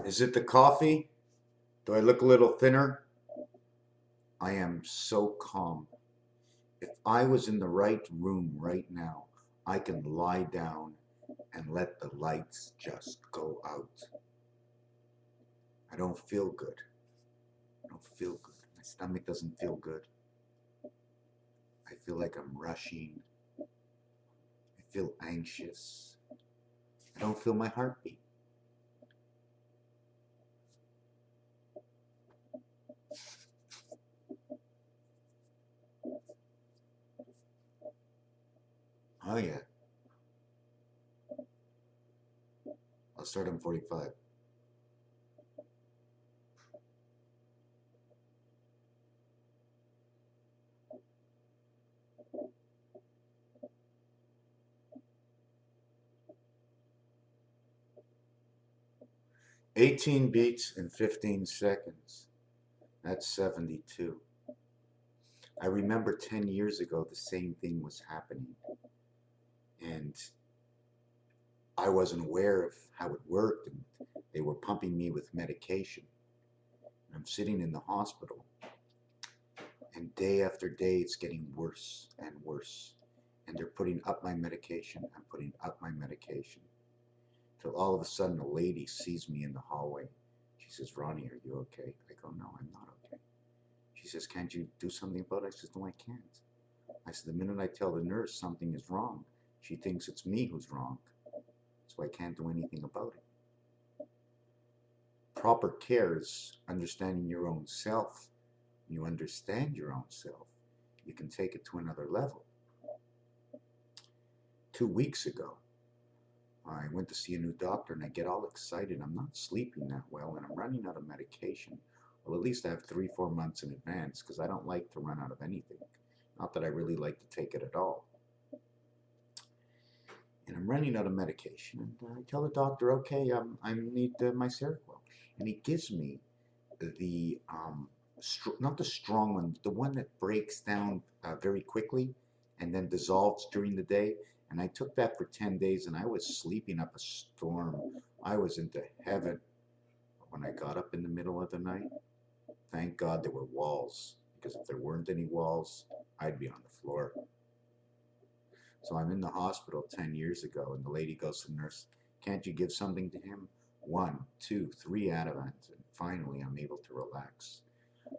Is it the coffee? Do I look a little thinner? I am so calm. If I was in the right room right now, I can lie down and let the lights just go out. I don't feel good. I don't feel good. My stomach doesn't feel good. I feel like I'm rushing. I feel anxious. I don't feel my heartbeat. Oh yeah, I'll start on 45. 18 beats in 15 seconds. That's 72. I remember 10 years ago the same thing was happening, and I wasn't aware of how it worked, and they were pumping me with medication. I'm sitting in the hospital, and day after day it's getting worse and worse. And they're putting up my medication and putting up my medication. Till all of a sudden a lady sees me in the hallway. She says, "Ronnie, are you okay?" I go, "No, I'm not okay." She says, "Can't you do something about it?" I says, "No, I can't." I said, "The minute I tell the nurse something is wrong, she thinks it's me who's wrong. So I can't do anything about it." Proper care is understanding your own self. When you understand your own self, you can take it to another level. 2 weeks ago, I went to see a new doctor and I get all excited. I'm not sleeping that well and I'm running out of medication. Well, at least I have 3, 4 months in advance because I don't like to run out of anything. Not that I really like to take it at all. And I'm running out of medication. And I tell the doctor, okay, I need my Seroquel. And he gives me the, not the strong one, the one that breaks down very quickly and then dissolves during the day. And I took that for 10 days and I was sleeping up a storm. I was into heaven. When I got up in the middle of the night, thank God there were walls, because if there weren't any walls, I'd be on the floor. So I'm in the hospital 10 years ago, and the lady goes to the nurse, "Can't you give something to him?" 1, 2, 3 Ativans, and finally I'm able to relax.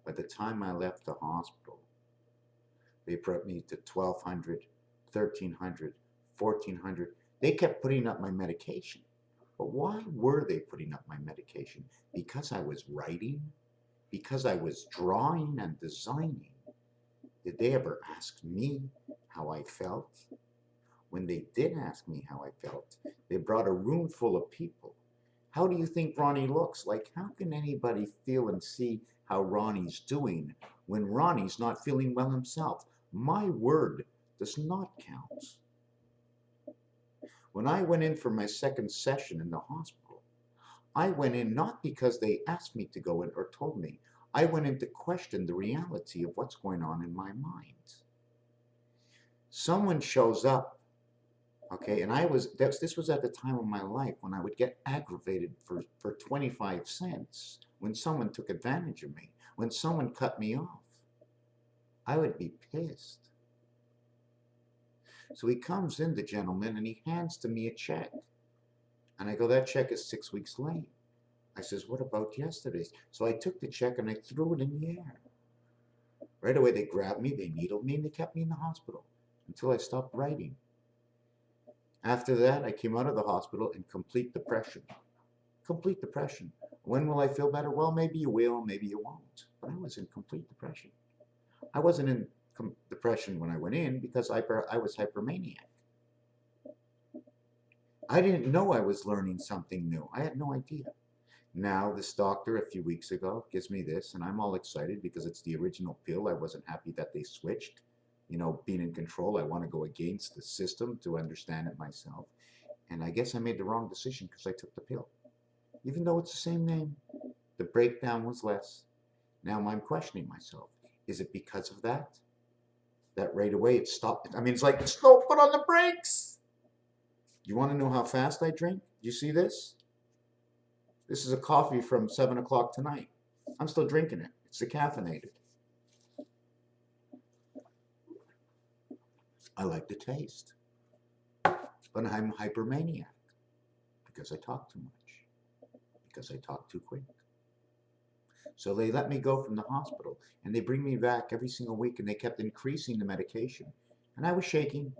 By the time I left the hospital, they brought me to 1,200, 1,300, 1,400. They kept putting up my medication. But why were they putting up my medication? Because I was writing? Because I was drawing and designing? Did they ever ask me how I felt? When they did ask me how I felt, they brought a room full of people. How do you think Ronnie looks? Like, how can anybody feel and see how Ronnie's doing when Ronnie's not feeling well himself? My word does not count. When I went in for my second session in the hospital, I went in not because they asked me to go in or told me. I went in to question the reality of what's going on in my mind. Someone shows up, okay, and this was at the time of my life when I would get aggravated for 25 cents when someone took advantage of me, when someone cut me off. I would be pissed. So he comes in, the gentleman, and he hands to me a check. And I go, "That check is 6 weeks late." I says, "What about yesterday's?" So I took the check and I threw it in the air. Right away, they grabbed me, they needled me, and they kept me in the hospital until I stopped writing. After that, I came out of the hospital in complete depression. Complete depression. When will I feel better? Well, maybe you will, maybe you won't. But I was in complete depression. I wasn't in depression when I went in because I was hypermaniac. I didn't know I was learning something new. I had no idea. Now, this doctor a few weeks ago gives me this, and I'm all excited because it's the original pill. I wasn't happy that they switched. You know, being in control, I want to go against the system to understand it myself. And I guess I made the wrong decision because I took the pill. Even though it's the same name, the breakdown was less. Now I'm questioning myself. Is it because of that? That right away it stopped. I mean, it's like, slow, put on the brakes. You want to know how fast I drink? You see this? This is a coffee from 7 o'clock tonight. I'm still drinking it. It's decaffeinated. I like the taste, but I'm hypermaniac because I talk too much, because I talk too quick. So they let me go from the hospital, and they bring me back every single week, and they kept increasing the medication. And I was shaking,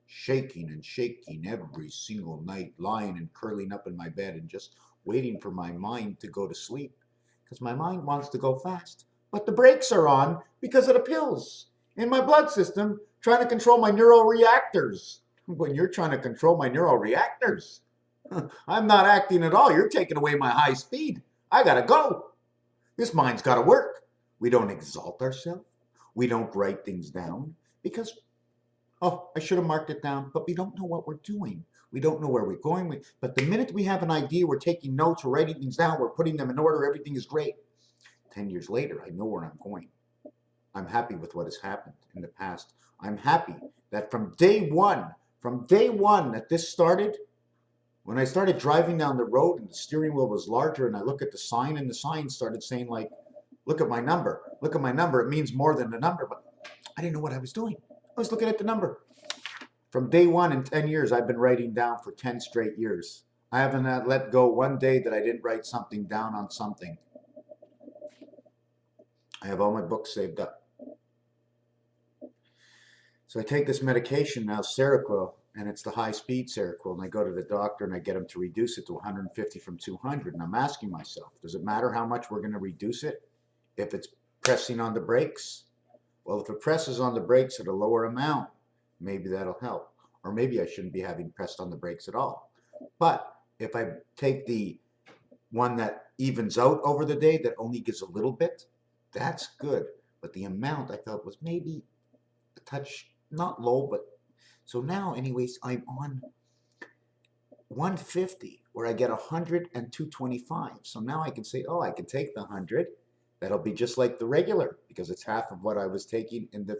shaking and shaking every single night, lying and curling up in my bed and just waiting for my mind to go to sleep, because my mind wants to go fast. But the brakes are on because of the pills in my blood system trying to control my neuroreactors. When you're trying to control my neuroreactors, I'm not acting at all. You're taking away my high speed. I gotta go. This mind's gotta work. We don't exalt ourselves. We don't write things down because, oh, I should have marked it down, but we don't know what we're doing. We don't know where we're going. But the minute we have an idea, we're taking notes, we're writing things down, we're putting them in order, everything is great. 10 years later, I know where I'm going. I'm happy with what has happened in the past. I'm happy that from day one that this started, when I started driving down the road and the steering wheel was larger and I look at the sign and the sign started saying like, look at my number, it means more than the number, but I didn't know what I was doing. I was looking at the number. From day one in 10 years, I've been writing down for 10 straight years. I haven't let go one day that I didn't write something down on something. I have all my books saved up. So I take this medication now, Seroquel, and it's the high-speed Seroquel, and I go to the doctor and I get him to reduce it to 150 from 200, and I'm asking myself, does it matter how much we're going to reduce it if it's pressing on the brakes? Well, if it presses on the brakes at a lower amount, maybe that'll help. Or maybe I shouldn't be having pressed on the brakes at all. But if I take the one that evens out over the day, that only gives a little bit, that's good. But the amount I felt was maybe a touch, not low, but so now anyways, I'm on 150 where I get 100 and 225. So now I can say, oh, I can take the 100. That'll be just like the regular because it's half of what I was taking in the,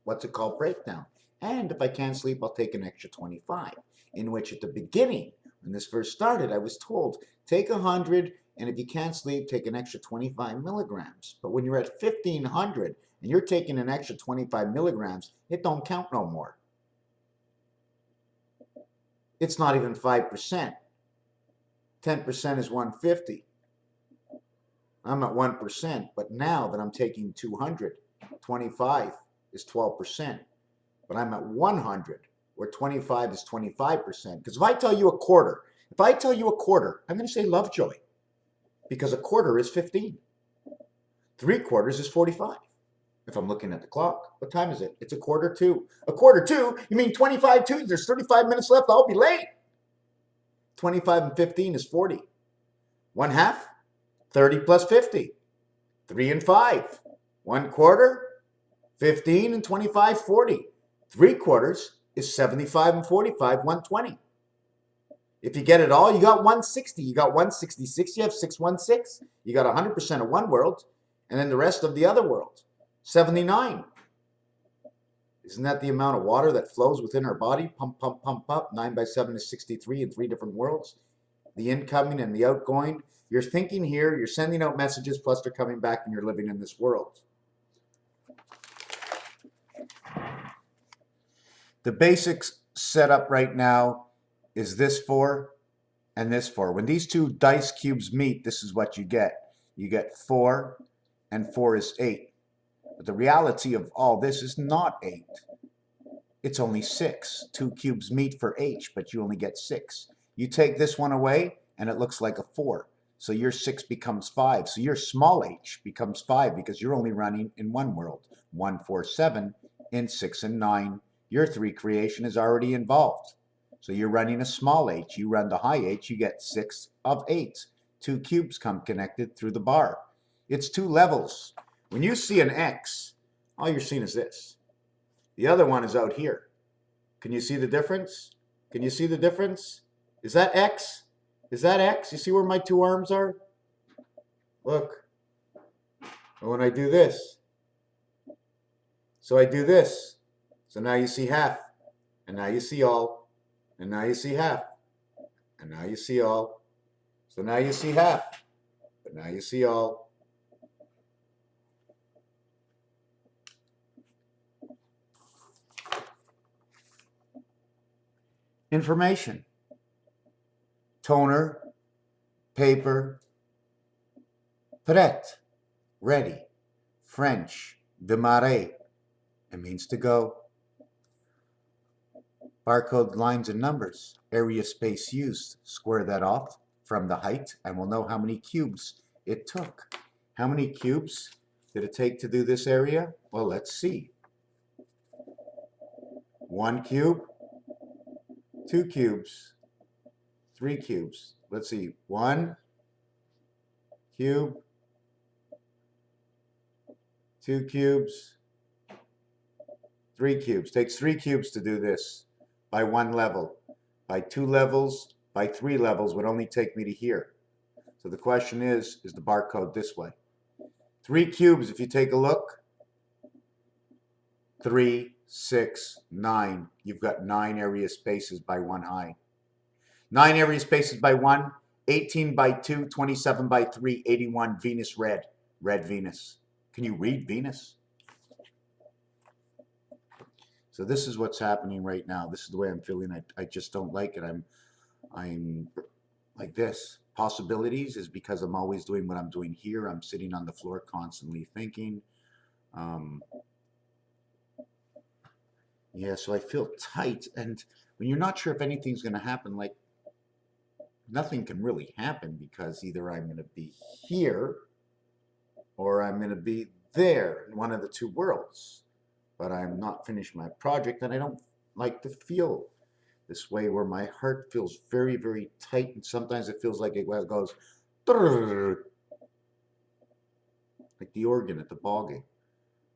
what's it called, breakdown. And if I can't sleep, I'll take an extra 25, in which at the beginning, when this first started, I was told, take 100, and if you can't sleep, take an extra 25 milligrams. But when you're at 1,500 and you're taking an extra 25 milligrams, it don't count no more. It's not even 5%. 10% is 150. I'm at 1%, but now that I'm taking 200, 25 is 12%. But I'm at 100, where 25 is 25%. Because if I tell you a quarter, I'm going to say Lovejoy, because a quarter is 15. 3/4 is 45. If I'm looking at the clock, what time is it? It's a quarter to. A quarter to? You mean 25 to? There's 35 minutes left. I'll be late. 25 and 15 is 40. 1/2, 30 plus 50. 3 and 5. 1/4, 15 and 25, 40. 3/4 is 75 and 45, 120. If you get it all, you got 160. You got 166. You have 616. You got 100% of one world, and then the rest of the other world. 79. Isn't that the amount of water that flows within our body? Pump, pump, pump, pump. 9 by 7 is 63 in 3 different worlds. The incoming and the outgoing. You're thinking here, you're sending out messages, plus they're coming back, and you're living in this world. The basics setup right now is this 4 and this 4. When these two dice cubes meet, this is what you get. You get 4, and 4 is 8. But the reality of all this is not 8. It's only 6. 2 cubes meet for H, but you only get 6. You take this one away, and it looks like a 4. So your 6 becomes 5. So your small h becomes 5 because you're only running in one world. 1, 4, 7, in 6 and 9. Your 3 creation is already involved. So you're running a small h. You run the high h, you get 6 of 8. 2 cubes come connected through the bar. It's 2 levels. When you see an X, all you're seeing is this. The other one is out here. Can you see the difference? Can you see the difference? Is that X? Is that X? You see where my 2 arms are? Look. And when I do this, so I do this. So now you see half, and now you see all, and now you see half, and now you see all. So now you see half, but now you see all. Information. Toner, paper, prêt, ready. French, démarrer, it means to go. Barcode lines and numbers, area space used. Square that off from the height and we'll know how many cubes it took. How many cubes did it take to do this area? Well, let's see. 1 cube, 2 cubes, 3 cubes. Let's see. 1 cube, 2 cubes, 3 cubes. Takes 3 cubes to do this by 1 level. By 2 levels, by 3 levels would only take me to here. So the question is the barcode this way? 3 cubes, if you take a look, 3, 6, 9. You've got 9 area spaces by 1 high. 9 area spaces by 1, 18 by 2, 27 by 3, 81, Venus red. Red Venus. Can you read Venus? So this is what's happening right now. This is the way I'm feeling. I just don't like it. I'm like this. Possibilities is because I'm always doing what I'm doing here. I'm sitting on the floor constantly thinking. Yeah, so I feel tight. And when you're not sure if anything's going to happen, like nothing can really happen because either I'm going to be here or I'm going to be there in one of the two worlds. But I'm not finished my project, and I don't like to feel this way where my heart feels very, very tight, and sometimes it feels like it goes like the organ at the ball game.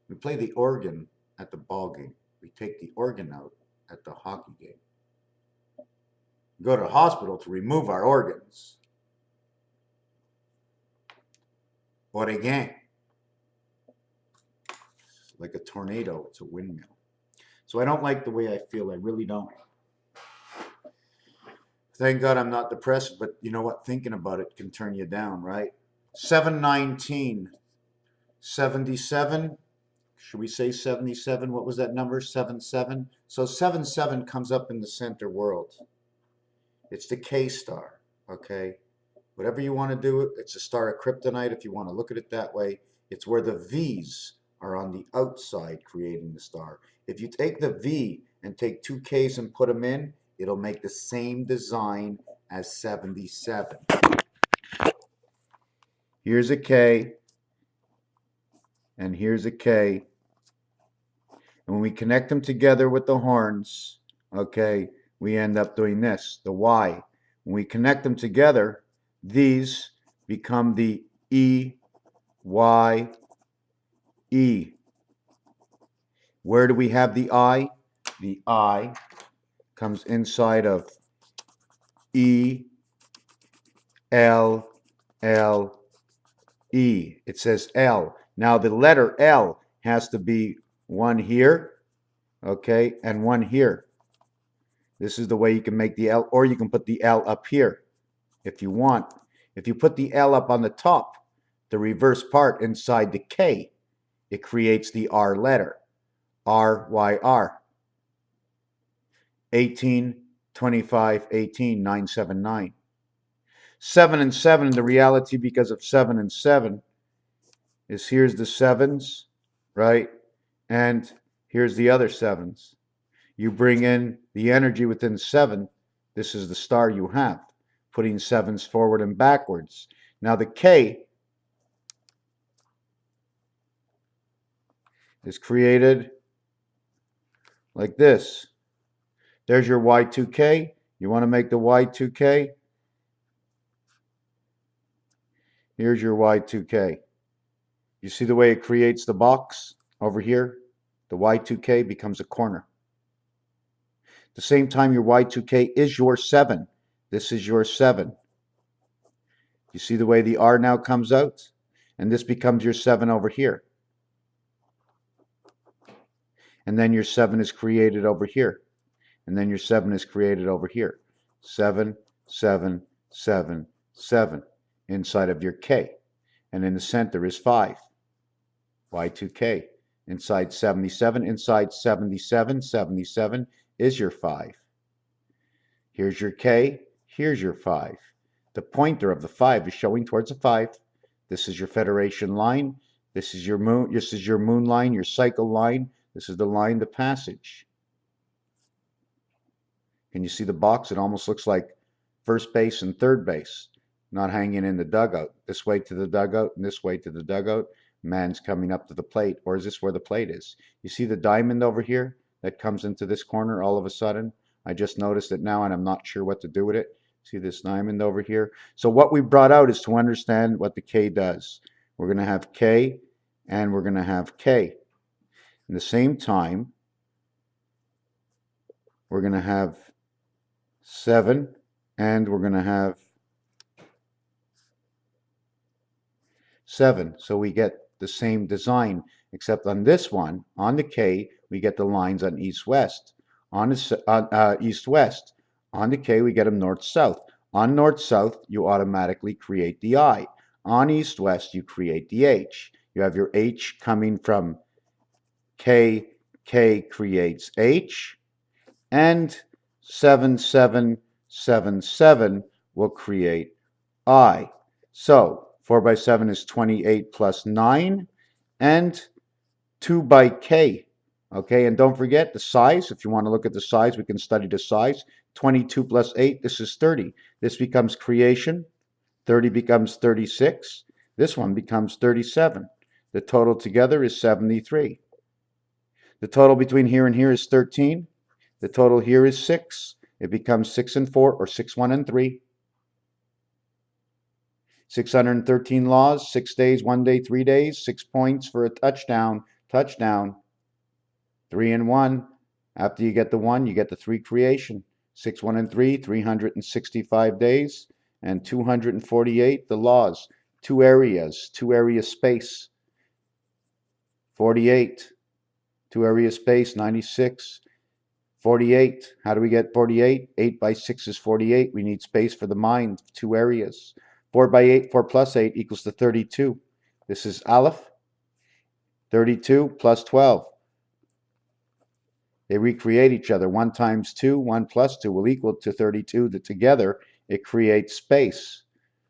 We play the organ at the ball game. We take the organ out at the hockey game. We go to the hospital to remove our organs. But again, like a tornado, it's a windmill. So I don't like the way I feel. I really don't. Thank God I'm not depressed, but you know what? Thinking about it can turn you down, right? 719, 77. Should we say 77? What was that number? 77. So 77 comes up in the center world. It's the K star, okay? Whatever you want to do, it's a star of kryptonite if you want to look at it that way. It's where the V's are on the outside creating the star. If you take the V and take 2 K's and put them in, it'll make the same design as 77. Here's a K, and here's a K. And when we connect them together with the horns, okay, we end up doing this, the Y. When we connect them together, these become the E, Y, E. Where do we have the I? The I comes inside of E, L, L, E. It says L. Now the letter L has to be one here, okay, and one here. This is the way you can make the L, or you can put the L up here if you want. If you put the L up on the top, the reverse part inside the K, it creates the R letter. R, Y, R. 18, 25, 18, 979. 7 and 7, the reality because of 7 and 7 is here's the 7s, right? And here's the other 7s. You bring in the energy within 7. This is the star you have, putting 7s forward and backwards. Now the K is created like this. There's your Y2K. You want to make the Y2K? Here's your Y2K. You see the way it creates the box over here? The Y2K becomes a corner. At the same time, your Y2K is your 7. This is your 7. You see the way the R now comes out? And this becomes your 7 over here. And then your 7 is created over here. And then your 7 is created over here. 7, 7, 7, 7 inside of your K. And in the center is 5, Y2K. Inside 77, inside 77, 77 is your 5. Here's your K, here's your 5. The pointer of the 5 is showing towards the 5. This is your Federation line. This is your moon line, your cycle line. This is the line, the passage. Can you see the box? It almost looks like first base and third base, not hanging in the dugout. This way to the dugout and this way to the dugout. Man's coming up to the plate. Or is this where the plate is? You see the diamond over here that comes into this corner all of a sudden? I just noticed it now and I'm not sure what to do with it. See this diamond over here? So what we brought out is to understand what the K does. We're going to have K and we're going to have K. At the same time, we're going to have 7 and we're going to have 7. So we get the same design, except on this one, on the K, we get the lines on east-west. On east-west. On the K, we get them north-south. On north-south, you automatically create the I. On east-west, you create the H. You have your H coming from K. K creates H. And 7777 will create I. So 4 by 7 is 28 plus 9 and 2 by K. Okay, and don't forget the size. If you want to look at the size, we can study the size. 22 plus 8, this is 30. This becomes creation. 30 becomes 36. This one becomes 37. The total together is 73. The total between here and here is 13. The total here is 6. It becomes 6 and 4, or 6, 1, and 3. 613 laws, 6 days, 1 day, 3 days, 6 points for a touchdown, touchdown. 3 and 1. After you get the 1, you get the 3 creation. 6, 1, and 3, 365 days, and 248 the laws. 2 areas, 2 area space. 48. 2 area space, 96. 48. How do we get 48? 8 by 6 is 48. We need space for the mind, 2 areas. 4 by 8, 4 plus 8 equals to 32. This is Aleph. 32 plus 12. They recreate each other. 1 times 2, 1 plus 2 will equal to 32. Together, it creates space.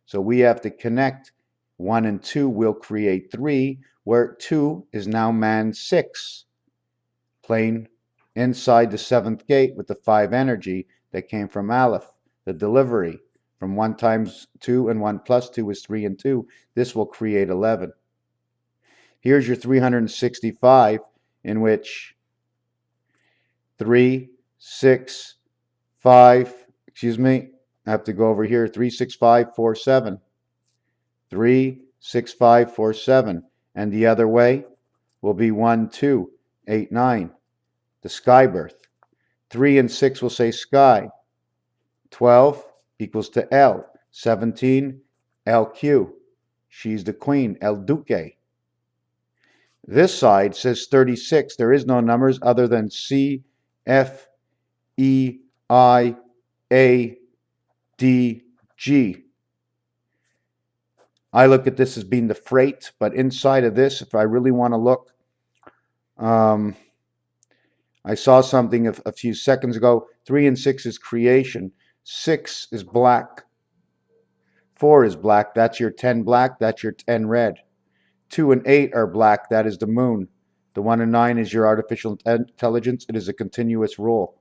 So we have to connect. 1 and 2 will create 3, where 2 is now man 6. Playing inside the 7th gate with the 5 energy that came from Aleph, the delivery. From 1 times 2 and 1 plus 2 is 3 and 2. This will create 11. Here's your 365, in which 3, 6, 5, excuse me, I have to go over here, 3, 6, 5, 4, 7. 3, 6, 5, 4, 7. And the other way will be 1, 2, 8, 9. The sky birth. 3 and 6 will say sky. 12 equals to L. 17, LQ. She's the queen, El Duque. This side says 36. There is no numbers other than C, F, E, I, A, D, G. I look at this as being the freight, but inside of this, if I really want to look, I saw something a few seconds ago. 3 and 6 is creation. 6 is black. 4 is black. That's your 10 black. That's your 10 red. 2 and 8 are black. That is the moon. The 1 and 9 is your artificial intelligence. It is a continuous rule.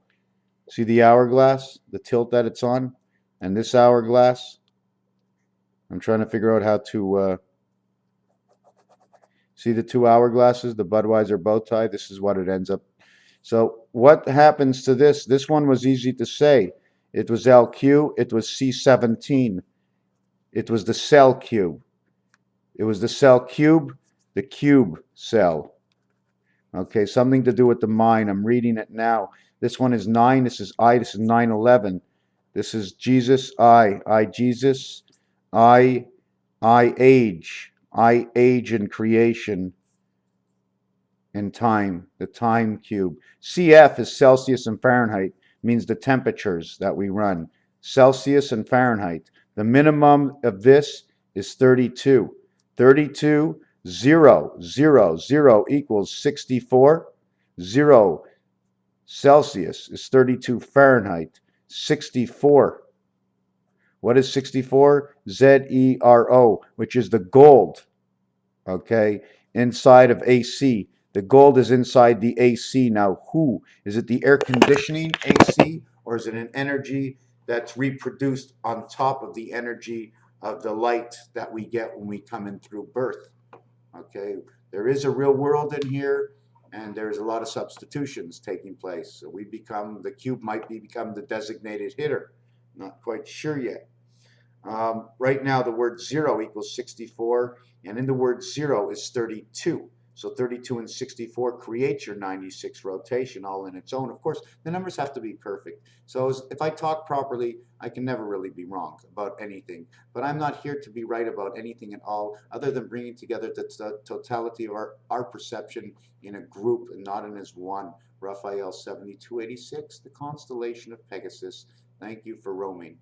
See the hourglass, the tilt that it's on? And this hourglass, I'm trying to figure out how to see the 2 hourglasses, the Budweiser bow tie. This is what it ends up. So what happens to this? This one was easy to say. It was LQ. It was C17. It was the cell cube. It was the cell cube, the cube cell. Okay, something to do with the mind. I'm reading it now. This one is 9. This is I. This is 9/11. This is Jesus. I Jesus. I age. I age in creation. In time, the time cube. CF is Celsius and Fahrenheit, means the temperatures that we run. Celsius and Fahrenheit. The minimum of this is 32. 32, 0, 0, 0 equals 64. 0 Celsius is 32 Fahrenheit. 64. What is 64? Zero, which is the gold, okay, inside of AC. The gold is inside the AC. Now, who? Is it the air conditioning AC, or is it an energy that's reproduced on top of the energy of the light that we get when we come in through birth? Okay, there is a real world in here, and there's a lot of substitutions taking place. So the cube might become the designated hitter. Not quite sure yet. Right now, the word 0 equals 64, and in the word 0 is 32. So 32 and 64 create your 96 rotation all in its own. Of course, the numbers have to be perfect. So if I talk properly, I can never really be wrong about anything. But I'm not here to be right about anything at all, other than bringing together the totality of our perception in a group and not in as one. Raphael 7286, the constellation of Pegasus. Thank you for roaming.